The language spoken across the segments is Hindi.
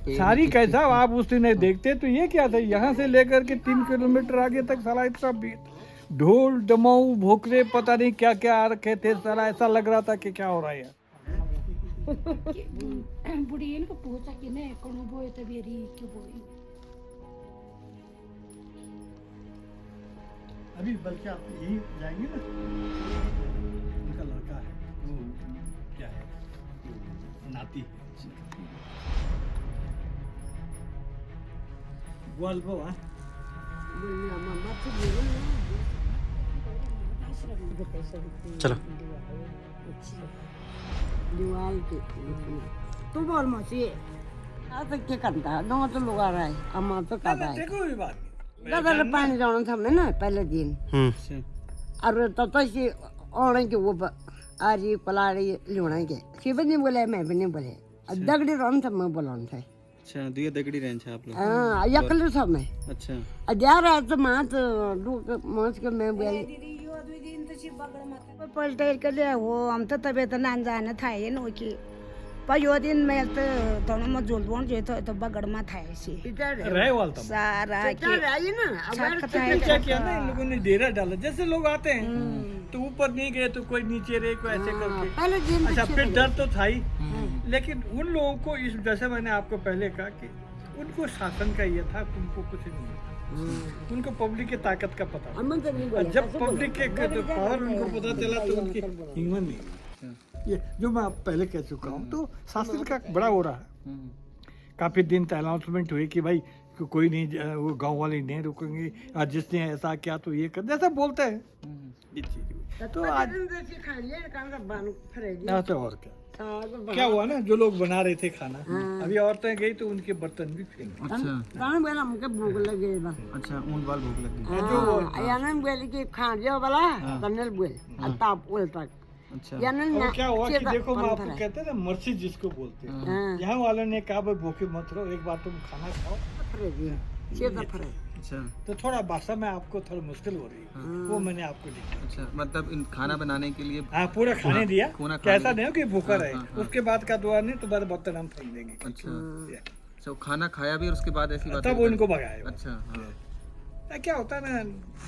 सारी कैसा आप उस दिन देखते तो ये क्या था, यहाँ से लेकर के 3 किलोमीटर आगे तक साला इतना ढोल डमाऊ भोकरे पता नहीं क्या क्या आ रखे थे साला, ऐसा लग रहा था कि क्या हो रहा है यार। बुढ़ी इनको पूछा कि नहीं कौन बोए तो बेरी क्यों बोई। अभी बल्कि आप यही जाएंगे ना, उनका लड़का है वो क्या है नाती बोल बो हाँ चलो दीवार के तू बोल मौसी आज तक क्या करता है दो तो लोग आ रहा है अम्मा तो कर रहा है देखो ये बात दादा पानी जाना था मैं ना पहले दिन और तो से ओढ़े के वो आ रही पलाड़ी लियोना के शिव नहीं बोले मैं भी नहीं बोले दगड़ी रोन था मैं बोला था अच्छा दुए दगड़ी रहन छे आप लोग हाँ यकल था मैं अच्छा जा रहा तो मात लोग मौज के मैं बोल पलटे के लिए वो हम तो तबियत ना जाने था ये नो कि पर यो दिन मैं तो दोनों में जुल बोल जो तो बगड़ में था ऐसी रहे वाला था सारा रही ना क्या किया ना इन लोगों ने डेरा डाला, जैसे लोग आते हैं तो ऊपर नहीं गए तो कोई नीचे रहे कोई ऐसे करके। पहले दिन अच्छा फिर डर तो था ही, लेकिन उन लोगों को इस जैसे मैंने आपको पहले कहा कि उनको शासन का ये था, उनको कुछ नहीं, उनको पब्लिक की ताकत का पता था। जब पब्लिक के पावर उनको पता चला तो उनकी हिम्मत नहीं। ये जो मैं आप पहले कह चुका हूँ, तो शासन का बड़ा हो रहा है। काफी दिन तक अनाउंसमेंट हुई कि भाई कोई नहीं, वो गांव वाले नहीं रुकेंगे, आज जिसने ऐसा किया तो ये कर, जैसा बोलते हैं ये चीज। तो आज तो और क्या हुआ ना, जो लोग बना रहे थे खाना, अभी औरतें गई तो उनके बर्तन भी फेंक। हमके भूख लगे अच्छा ऊन बाल भूख लगी जो बोले कि खा जो वाला तमिल बोल ताप बोल तक अच्छा और क्या हुआ कि देखो मैं आपको कहते हैं ना मर्सी जिसको बोलते हैं, यहाँ वालों ने कहा भाई भूखे मत रहो, एक बार तुम खाना खाओ। अच्छा तो थोड़ा भाषा में आपको थोड़ा मुश्किल हो रही है, वो मैंने आपको दिया। अच्छा मतलब इन खाना बनाने के लिए हाँ पूरा खाने दिया, कैसा नहीं हो कि भूखा रहे, हाँ। उसके बाद का दुआ नहीं तुम्हारे बर्तन हम फेंक देंगे। अच्छा तो खाना खाया भी और उसके बाद ऐसी बात तब उनको भगाए। अच्छा हाँ क्या होता है ना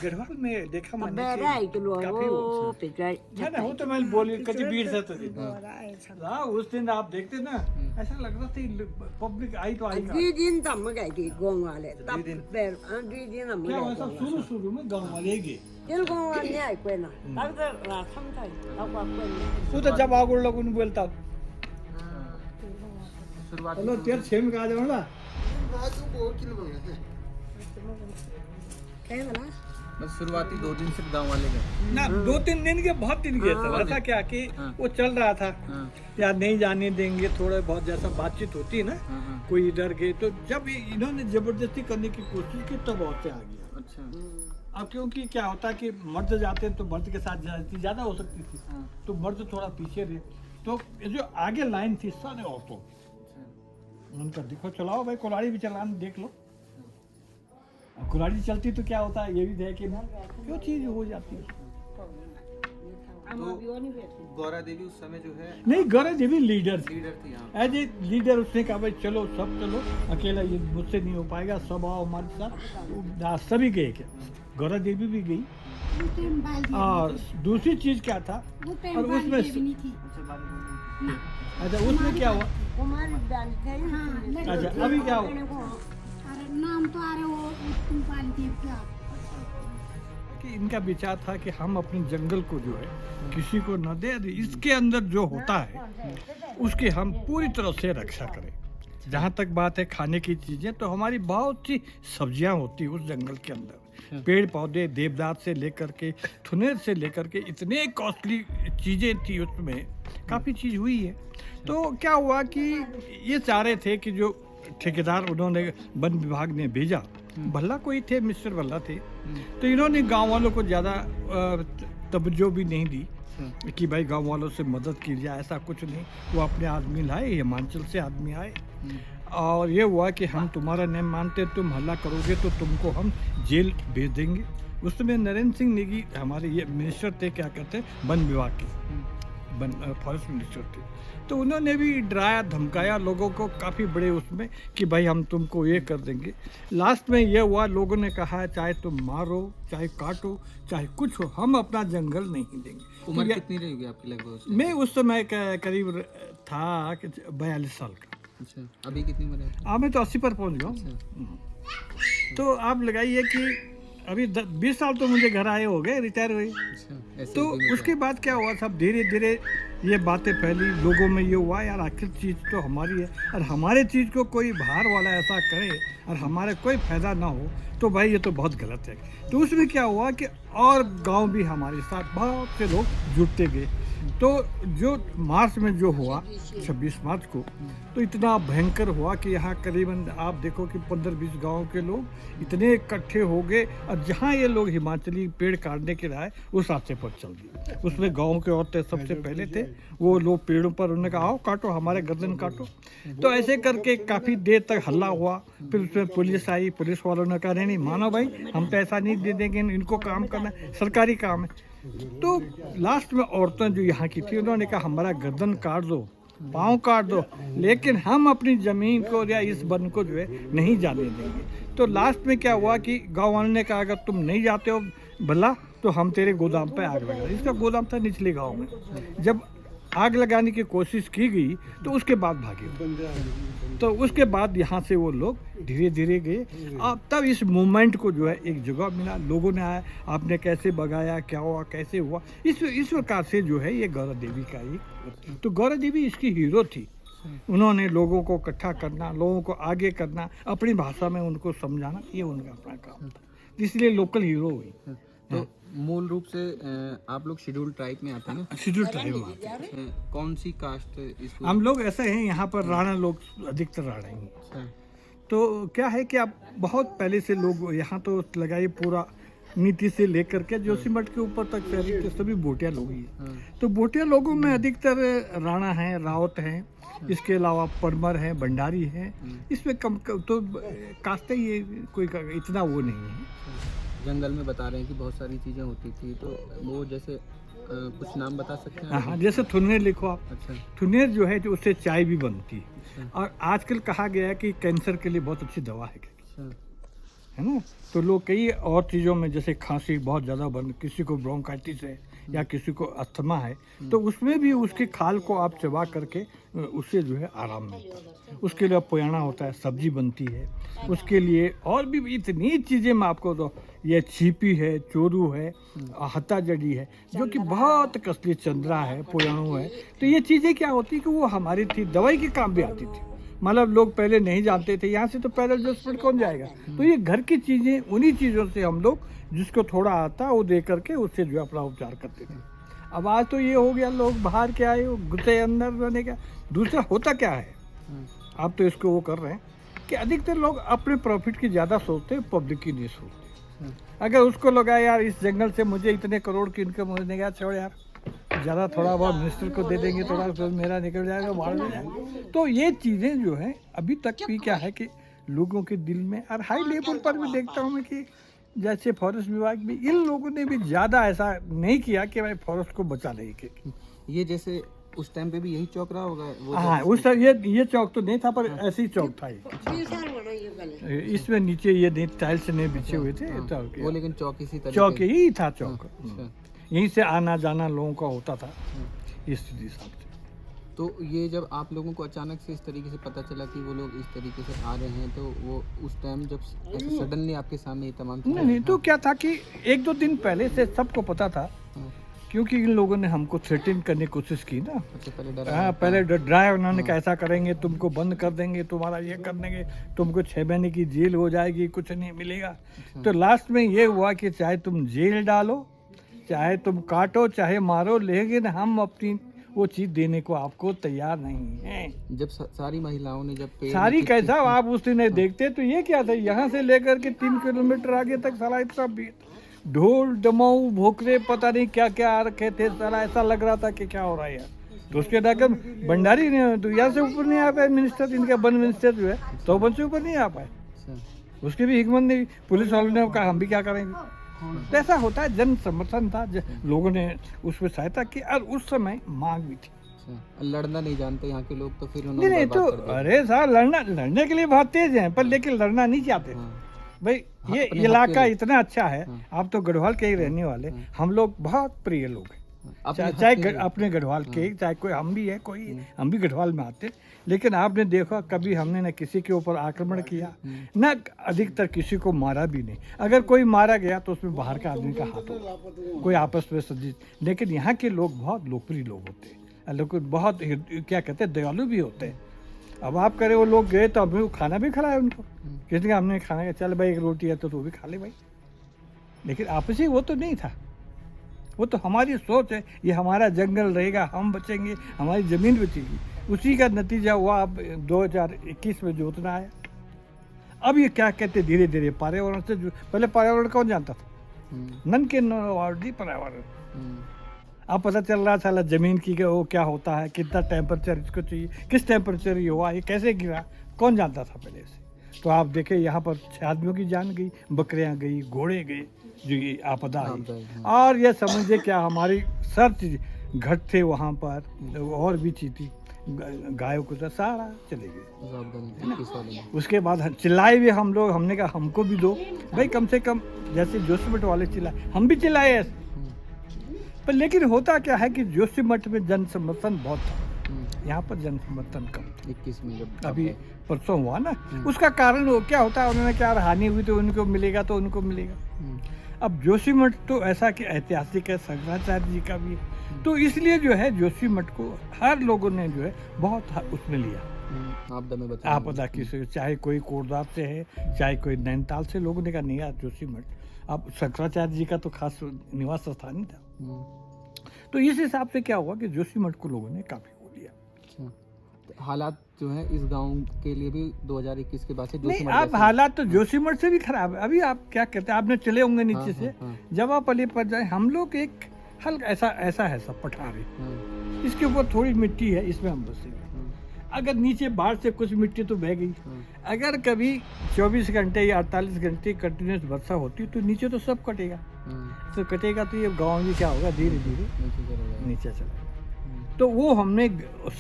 गढ़वाल में देखा मैंने हो तो मैं बोली कभी भीड़ से तो हाँ उस दिन आप देखते ना ऐसा लग रहा था पब्लिक आई तो आई दिन तब गए थे गाँव वाले तब दिन हम क्या हुआ शुरू में गाँव वाले गए गाँव वाले आए कोई ना तब तो राशन था तब वो तो जब आगुड़ लोग उन्हें बोलता शुरुआत चलो तेरे छह में कहा जाओ ना बस शुरुआती 2 दिन सिर्फ गांव वाले गए ना 2-3 दिन के बहुत दिन गए थे। ऐसा क्या कि वो चल रहा था या नहीं जाने देंगे, थोड़ा बहुत जैसा बातचीत होती है ना, कोई इधर गए तो जब इन्होंने जबरदस्ती करने की कोशिश की तब औरतें आ गया। अच्छा अब क्योंकि क्या होता है कि मर्द जाते हैं तो मर्द के साथ ज्यादा हो सकती थी, तो मर्द थोड़ा पीछे रहे, तो जो आगे लाइन थी सारे औरतों, उनका देखो चलाओ भाई कुल्हाड़ी भी चलाना देख लो, कुल्हाड़ी चलती तो क्या होता है ये भी देखे ना क्यों चीज हो जाती है। गौरा देवी उस समय जो है नहीं गौरा देवी लीडर थी यहाँ एज ए लीडर, उसने कहा भाई चलो सब चलो, अकेला ये मुझसे नहीं हो पाएगा, सब आओ हमारे साथ, सभी गए। क्या गौरा देवी भी गई। और दूसरी चीज क्या था और उसमें अच्छा उसमें क्या हुआ, अच्छा अभी क्या हुआ नाम तो आ रहे वो तुम पाल देव क्या कि इनका विचार था कि हम अपने जंगल को जो है किसी को न दे, इसके अंदर जो होता है उसकी हम पूरी तरह से रक्षा करें। जहाँ तक बात है खाने की चीजें, तो हमारी बहुत सी सब्जियां होती उस जंगल के अंदर, पेड़ पौधे देवदार से लेकर के थुनेर से लेकर के इतने कॉस्टली चीजें थी उसमें, काफी चीज हुई है। तो क्या हुआ कि ये चाह रहे थे कि जो ठेकेदार उन्होंने वन विभाग ने भेजा, भल्ला कोई थे मिस्टर भल्ला थे, तो इन्होंने गांव वालों को ज़्यादा तवज्जो भी नहीं दी कि भाई गांव वालों से मदद की जाए, ऐसा कुछ नहीं। वो अपने आदमी लाए, हिमाचल से आदमी आए और ये हुआ कि हम तुम्हारा नहीं मानते, तुम हल्ला करोगे तो तुमको हम जेल भेज देंगे। उस समय नरेंद्र सिंह नेगी हमारे ये मिनिस्टर थे, क्या कहते हैं वन विभाग के, फॉरेस्ट मिनिस्टर थे, तो उन्होंने भी डराया धमकाया लोगों को काफ़ी बड़े उसमें कि भाई हम तुमको ये कर देंगे। लास्ट में ये हुआ, लोगों ने कहा चाहे तुम मारो चाहे काटो चाहे कुछ हो, हम अपना जंगल नहीं देंगे। उम्र तो कितनी रहेगी आपकी लगभग उस मैं उस समय करीब था 42 साल का। अच्छा, अभी कितनी उम्र है? अब मैं तो 80 पर पहुंच गया हूँ। तो आप लगाइए कि अभी 20 साल तो मुझे घर आए हो गए, रिटायर हुए। अच्छा, ऐसे तो भी उसके बाद क्या हुआ, सब धीरे धीरे ये बातें फैली लोगों में, ये हुआ यार आखिर चीज़ तो हमारी है और हमारे चीज़ को कोई बाहर वाला ऐसा करे और हमारे कोई फायदा ना हो तो भाई ये तो बहुत गलत है। तो उसमें क्या हुआ कि और गांव भी हमारे साथ बहुत से लोग जुटते गए। तो जो मार्च में जो हुआ 26 मार्च को, तो इतना भयंकर हुआ कि यहाँ करीबन आप देखो कि 15-20 गांव के लोग इतने इकट्ठे हो गए और जहाँ ये लोग हिमाचली पेड़ काटने के रहे उस रास्ते पर चल दिए। उसमें गांव के औरतें सबसे पहले थे, वो लोग पेड़ों पर उन्होंने कहा आओ काटो, हमारे गर्दन काटो। तो ऐसे करके काफ़ी देर तक हल्ला हुआ। फिर उसमें पुलिस आई, पुलिस वालों ने कहा नहीं मानो भाई हम तो ऐसा नहीं दे देंगे, इनको काम करना सरकारी काम है। तो लास्ट में औरतें जो यहाँ की थी उन्होंने कहा हमारा गर्दन काट दो, पाँव काट दो, लेकिन हम अपनी ज़मीन को या इस वन को जो है नहीं जाने देंगे। तो लास्ट में क्या हुआ कि गाँव वालों ने कहा अगर तुम नहीं जाते हो भला तो हम तेरे गोदाम पे आग लगा। इसका गोदाम था निचले गांव में। जब आग लगाने की कोशिश की गई तो उसके बाद भागे। तो उसके बाद यहाँ से वो लोग धीरे धीरे गए। अब तब इस मूवमेंट को जो है एक जगह मिला, लोगों ने आया, आपने कैसे भगाया, क्या हुआ, कैसे हुआ, इस प्रकार से जो है ये गौरा देवी का एक, तो गौरा देवी इसकी हीरो थी। उन्होंने लोगों को इकट्ठा करना, लोगों को आगे करना, अपनी भाषा में उनको समझाना, ये उनका अपना काम था, इसलिए लोकल हीरो हुई। तो मूल रूप से आप लोग शेड्यूल ट्राइब में आते हैं ना? शेड्यूल ट्राइब में आते हैं। कौन सी कास्ट इसको? हम लोग ऐसे हैं यहाँ पर राणा लोग अधिकतर राणा ही। अच्छा, तो क्या है कि आप बहुत पहले से लोग यहाँ तो लगाइए पूरा नीति से लेकर के जोशीमठ के ऊपर तक शहरी के सभी भोटिया लोग ही हैं। तो भोटिया लोगों में अधिकतर राणा हैं, रावत हैं, इसके अलावा परमर हैं, भंडारी हैं। इसमें कम तो कास्ते ही कोई इतना वो नहीं है। जंगल में बता रहे हैं कि बहुत सारी चीज़ें होती थी, तो वो जैसे कुछ नाम बता सकते हैं? हाँ, जैसे थुनेर लिखो आप। अच्छा, थुनेर जो है जो उससे चाय भी बनती है। अच्छा, और आजकल कहा गया है कि कैंसर के लिए बहुत अच्छी दवा है, अच्छा, है ना। तो लोग कई और चीज़ों में जैसे खांसी बहुत ज़्यादा बन, किसी को ब्रोंकाइटिस है या किसी को अस्थमा है, तो उसमें भी उसके खाल को आप चबा करके उससे जो है आराम मिलता है। उसके लिए पोयाना होता है, सब्जी बनती है उसके लिए, और भी इतनी चीज़ें मैं आपको तो, ये छिपी है, चोरू है, हत्ता जड़ी है जो कि बहुत कसली, चंद्रा है, पोयाणु है। तो ये चीज़ें क्या होती कि वो हमारी थी, दवाई के काम भी आती थी। मतलब लोग पहले नहीं जानते थे, यहाँ से तो पैदल जो स्पीड कौन जाएगा। तो ये घर की चीज़ें, उन्हीं चीज़ों से हम लोग जिसको थोड़ा आता वो दे करके उससे जो अपना उपचार करते थे। अब आज तो ये हो गया लोग बाहर के आए, घुसे अंदर रहने का। दूसरा होता क्या है, आप तो इसको वो कर रहे हैं कि अधिकतर लोग अपने प्रॉफिट की ज़्यादा सोचते हैं, पब्लिक की नहीं सोचते। अगर उसको लगा यार इस जंगल से मुझे इतने करोड़ की इनकम होने का, छोड़ यार ज़्यादा थोड़ा बहुत मिनिस्टर को दे देंगे, थोड़ा तो मेरा निकल जाएगा, बाहर में जाएगा। तो ये चीज़ें जो है अभी तक भी क्या है कि लोगों के दिल में, और हाई लेवल पर भी देखता हूँ मैं कि जैसे फॉरेस्ट विभाग भी, इन लोगों ने भी ज़्यादा ऐसा नहीं किया कि भाई फॉरेस्ट को बचा लें। ये जैसे उस टाइम पे भी यही चौक रहा होगा वो? हाँ, उस टाइम ये चौक तो नहीं था, पर ऐसे ही चौक था ये। इसमें नीचे ये नहीं, टाइल्स नहीं बिछे हुए थे। वो लेकिन चौक इसी तरह चौक यही था चौक। यहीं से आना जाना लोगों का होता था इस हिसाब से। तो ये जब आप लोगों को अचानक से इस तरीके से पता चला कि वो लोग इस तरीके से आ रहे हैं, तो वो उस टाइम जब सडनली आपके सामने ये तमाम नहीं, तो क्या था कि 1-2 दिन पहले से सबको पता था, क्योंकि इन लोगों ने हमको थ्रेटन करने की कोशिश की ना। सबसे पहले डरा? हाँ, पहले डराया उन्होंने कि ऐसा करेंगे, तुमको बंद कर देंगे, तुम्हारा ये कर देंगे, तुमको 6 महीने की जेल हो जाएगी, कुछ नहीं मिलेगा। तो लास्ट में ये हुआ कि चाहे तुम जेल डालो, चाहे तुम काटो, चाहे मारो, लेकिन हम अपनी वो चीज़ देने को आपको तैयार नहीं है। जब सारी महिलाओं ने जब सारी कैसा आप उस दिन देखते तो ये क्या था, यहाँ से लेकर के 3 किलोमीटर आगे तक सारा इतना ढोल डमाऊ भोकरे पता नहीं क्या क्या आ रखे थे, सारा ऐसा लग रहा था कि क्या हो रहा है यार। तो उसके तक भंडारी ने तो यहाँ से ऊपर नहीं आ पाए, मिनिस्टर, इनका वन मिनिस्टर जो है तो वन से ऊपर नहीं आ पाए। उसके भी हिकमत नहीं, पुलिस वालों ने कहा हम भी क्या करेंगे, तो ऐसा होता है, जन समर्थन था, लोगों ने उसमें सहायता की और उस समय मांग भी थी। अच्छा, लड़ना नहीं जानते यहाँ के लोग, तो फिर नहीं उन्होंने नहीं, तो बर्बाद कर दिया। अरे साहब लड़ने के लिए बहुत तेज हैं, पर लेकिन लड़ना नहीं चाहते। हाँ, भाई हाँ, ये अपने हक इलाका के लिए। इतना अच्छा है, हाँ। आप तो गढ़वाल के ही रहने वाले, हाँ। हम लोग बहुत प्रिय लोग हैं। अपने हक चाहे के लिए। अपने गढ़वाल के, चाहे कोई हम भी है, कोई हम भी गढ़वाल में आते, लेकिन आपने देखा कभी हमने न किसी के ऊपर आक्रमण किया, न अधिकतर किसी को मारा भी नहीं। अगर कोई मारा गया तो उसमें बाहर का आदमी का हाथ होगा, कोई आपस में सजी। लेकिन यहाँ के लोग बहुत लोकप्रिय लोग होते हैं, लोग बहुत क्या कहते हैं, दयालु भी होते हैं। अब आप करे, वो लोग गए तो अभी खाना भी खिलाया उनको, किसी का हमने खाना, चल भाई एक रोटी है तो तू भी खा ले भाई। लेकिन आपसी वो तो नहीं था, वो तो हमारी सोच है, ये हमारा जंगल रहेगा, हम बचेंगे, हमारी ज़मीन बचेगी। उसी का नतीजा हुआ अब 2021 में जोतना आया। अब ये क्या कहते, धीरे धीरे पर्यावरण से पहले पर्यावरण कौन जानता था? नन के नॉर्डी पर्यावरण। अब पता चल रहा था ज़मीन की वो क्या होता है, कितना टेम्परेचर इसको चाहिए, किस टेम्परेचर ये हुआ, ये कैसे गिरा, कौन जानता था पहले से। तो आप देखें यहाँ पर 6 आदमियों की जान गई, बकरियाँ गई, घोड़े गए, जो ये आपदा आई। और ये समझिए क्या हमारी सर्च घट थे वहाँ पर, और भी चीज़ थी, गायों को तो सारा चले गए। उसके बाद चिल्लाए भी हम लोग, हमने कहा हमको भी दो भाई, कम से कम जैसे जोशीमठ वाले चिल्लाए, हम भी चिल्लाए ऐसे। पर लेकिन होता क्या है कि जोशीमठ में जन समर्थन बहुत था, यहाँ पर जन समर्थन कम था। 21 में जब अभी परसों हुआ ना, उसका कारण वो क्या होता है, उन्होंने क्या हानि हुई तो उनको मिलेगा, तो उनको मिलेगा। अब जोशीमठ तो ऐसा कि ऐतिहासिक है, शंकराचार्य जी का भी है, तो इसलिए जो है जोशीमठ को हर लोगों ने जो है बहुत उसमें लिया। आपदा में आपदा की से, चाहे कोई कोटद्वार से है, चाहे कोई नैनीताल से, लोगों ने कहा नहीं यार जोशीमठ। अब शंकराचार्य जी का तो खास निवास स्थान ही था, तो इस हिसाब से क्या हुआ कि जोशीमठ को लोगों ने काफी हो लिया। हालात जो है इस गांव के लिए भी 2021 के बाद से नहीं, जोशीमठ अब जैसे- हालात तो जोशीमठ से भी खराब है। अभी आप क्या कहते हैं, आपने चले होंगे नीचे से, जब आप अली पर जाए, हम लोग एक हल्का ऐसा है सब पठार है, इसके ऊपर थोड़ी मिट्टी है, इसमें हम बसे। अगर नीचे बाढ़ से कुछ मिट्टी तो बह गई, अगर कभी 24 घंटे या 48 घंटे कंटिन्यूस वर्षा होती तो नीचे तो सब कटेगा। तो कटेगा तो ये गांव भी क्या होगा, धीरे धीरे नीचे चला। तो वो हमने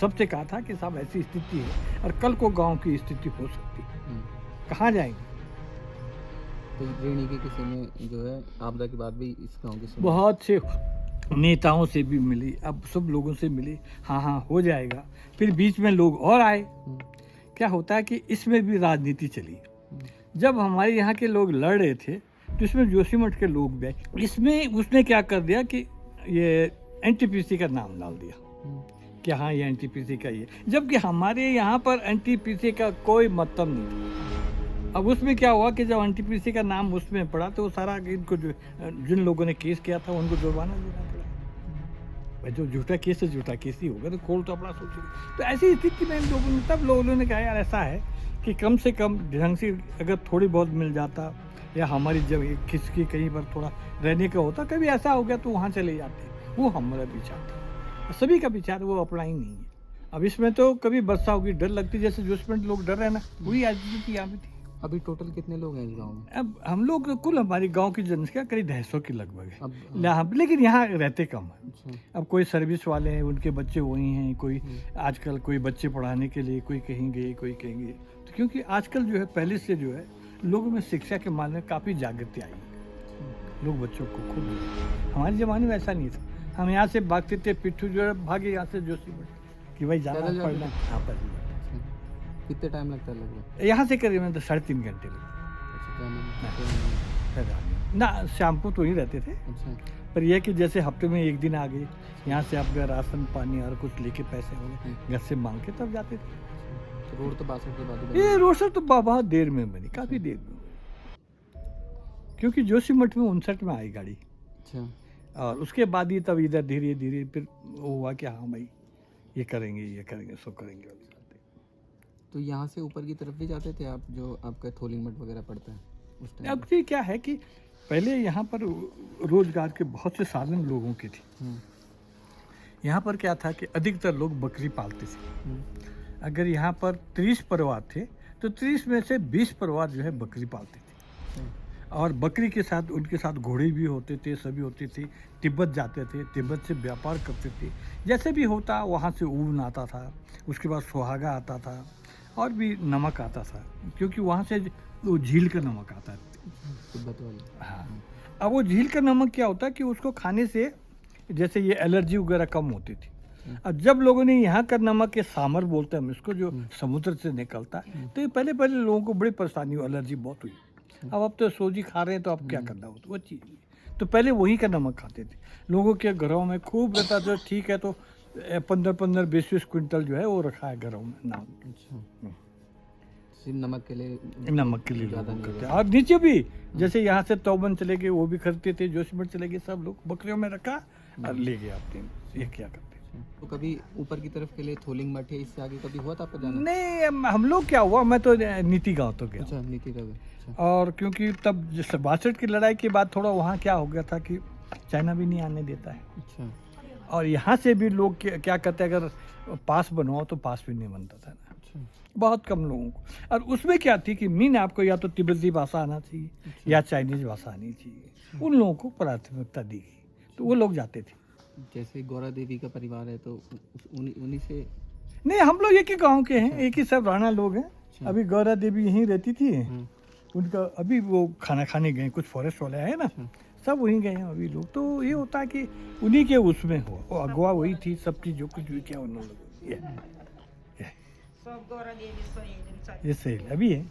सबसे कहा था कि साहब ऐसी स्थिति है और कल को गांव की स्थिति हो सकती है, कहाँ जाएंगे। तो रेणी के किसी ने जो है आपदा के बाद भी इस गांव की सुनी। बहुत से नेताओं से भी मिली, अब सब लोगों से मिली, हाँ हो जाएगा। फिर बीच में लोग और आए। क्या होता है कि इसमें भी राजनीति चली। जब हमारे यहाँ के लोग लड़ रहे थे तो इसमें जोशीमठ के लोग भी आए। इसमें उसने क्या कर दिया कि ये एनटीपीसी का नाम डाल दिया कि हाँ ये एनटीपीसी का ही है, जबकि हमारे यहाँ पर एनटीपीसी का कोई मतलब नहीं था। अब उसमें क्या हुआ कि जब एनटीपीसी का नाम उसमें पड़ा तो सारा इनको जो जिन लोगों ने केस किया था उनको जुर्माना देना पड़ा। भाई जो झूठा केस है झूठा केस ही होगा, तो कोर्ट तो अपना सोचेगा। तो ऐसी स्थिति में लोगों ने, तब लोगों ने कहा यार ऐसा है कि कम से कम ढंग से अगर थोड़ी बहुत मिल जाता, या हमारी जब खिसकी कहीं पर थोड़ा रहने का होता, कभी ऐसा हो गया तो वहाँ चले जाते। वो हमारा विचार था, सभी का विचार, वो अपना ही नहीं है। अब इसमें तो कभी वर्षा होगी डर लगती, जैसे जोशीमठ लोग डर रहे ना, वही आज की यहाँ भी थी। अभी टोटल कितने लोग हैं इस गांव में? अब हम लोग कुल हमारी गांव की जनसंख्या करीब 250 की लगभग है। अब लेकिन यहाँ रहते कम है। अच्छा, अब कोई सर्विस वाले हैं, उनके बच्चे वही हैं, कोई आजकल कोई बच्चे पढ़ाने के लिए कोई कहीं गए, कोई कहीं गए। तो क्योंकि आजकल जो है पहले से जो है लोगों में शिक्षा के मामले में काफ़ी जागृति आई है। लोग बच्चों को खुद, हमारे ज़माने में ऐसा नहीं था। हम यहाँ से भागते थे, पिट्ठू जो है भागे यहाँ से जोशीमठ कि भाई जाना पैदल जाते पड़ना। हाँ पैदल जाते। कितने टाइम लगता है लगभग? यहाँ से करीबन तो 3.5 घंटे लगे। अच्छा, क्या नाम? ना शाम को तो ही रहते थे, अच्छा, पर यह कि जैसे हफ्ते में एक दिन आ गए, यहाँ से आप राशन पानी और कुछ लेके पैसे हो गए घर से मांग के तब जाते थे। तो रोड तो 62 के बाद ही बनी। ये रोड तो बहुत देर में बनी, काफ़ी देर में बनी, क्योंकि जोशीमठ में 59 में आई गाड़ी, अच्छा, और उसके बाद ही तब इधर धीरे धीरे फिर वो हुआ कि हाँ भाई ये करेंगे सो करेंगे वाली बात है। तो यहाँ से ऊपर की तरफ भी जाते थे आप, जो आपका थोलिंग मठ वगैरह पड़ता है उस टाइम? अब ये क्या है कि पहले यहाँ पर रोजगार के बहुत से साधन लोगों के थे। यहाँ पर क्या था कि अधिकतर लोग बकरी पालते थे। अगर यहाँ पर 30 परिवार थे तो 30 में से 20 परिवार जो है बकरी पालते थे। और बकरी के साथ उनके साथ घोड़े भी होते थे, सभी होते थे। तिब्बत जाते थे, तिब्बत से व्यापार करते थे। जैसे भी होता वहाँ से ऊन आता था, उसके बाद सुहागा आता था और भी नमक आता था, क्योंकि वहाँ से वो झील का नमक आता है। तिब्बत वाले। हाँ, अब वो झील का नमक क्या होता है कि उसको खाने से जैसे ये एलर्जी वगैरह कम होती थी। अब जब लोगों ने यहाँ का नमक के सामर बोलते हैं हम इसको, जो समुद्र से निकलता है, तो ये पहले लोगों को बड़ी परेशानी हुई, एलर्जी बहुत हुई। अब तो सोजी खा रहे हैं तो अब क्या करना हो, तो वो चीज़। तो पहले वही का नमक खाते थे लोगों के घरों में, खूब रहता था। ठीक है, तो 15-20 क्विंटल जो है वो रखा है घरों में नाम। अच्छा, सिर्फ नमक के लिए ज़्यादा नहीं करते। और नीचे भी जैसे यहाँ से तौबन चले गए, वो भी खरीदते थे, जोशीमठ चले गए, सब लोग बकरियों में रखा और ले गए अपने। ये क्या करते। तो कभी ऊपर की तरफ के लिए थोलिंग मठ है, इससे आगे कभी हुआ था आपका जाना? नहीं, हम लोग क्या हुआ, मैं तो नीति गांव तो गया। अच्छा, नीति का। अच्छा, और क्योंकि तब 62 की लड़ाई के बाद थोड़ा वहाँ क्या हो गया था कि चाइना भी नहीं आने देता है। अच्छा, और यहाँ से भी लोग क्या कहते हैं, अगर पास बनवाओ तो पास भी नहीं बनता था ना, अच्छा, बहुत कम लोगों को। और उसमें क्या थी कि मीन आपको या तो तिब्बती भाषा आना चाहिए या चाइनीज भाषा आनी चाहिए। उन लोगों को प्राथमिकता दी गई, तो वो लोग जाते थे। जैसे गौरा देवी का परिवार है तो उन्हीं से। नहीं, हम लोग एक ही गांव के हैं, एक ही सब राणा लोग हैं। अभी गौरा देवी यहीं रहती थी, उनका अभी वो खाना खाने गए, कुछ फॉरेस्ट वाले है ना, सब वहीं गए हैं अभी लोग। तो ये होता है कि उन्हीं के उसमें हो, वो अगवा वही थी, सब चीज जो कुछ भी किया उन लोगों ने। ये सही अभी है।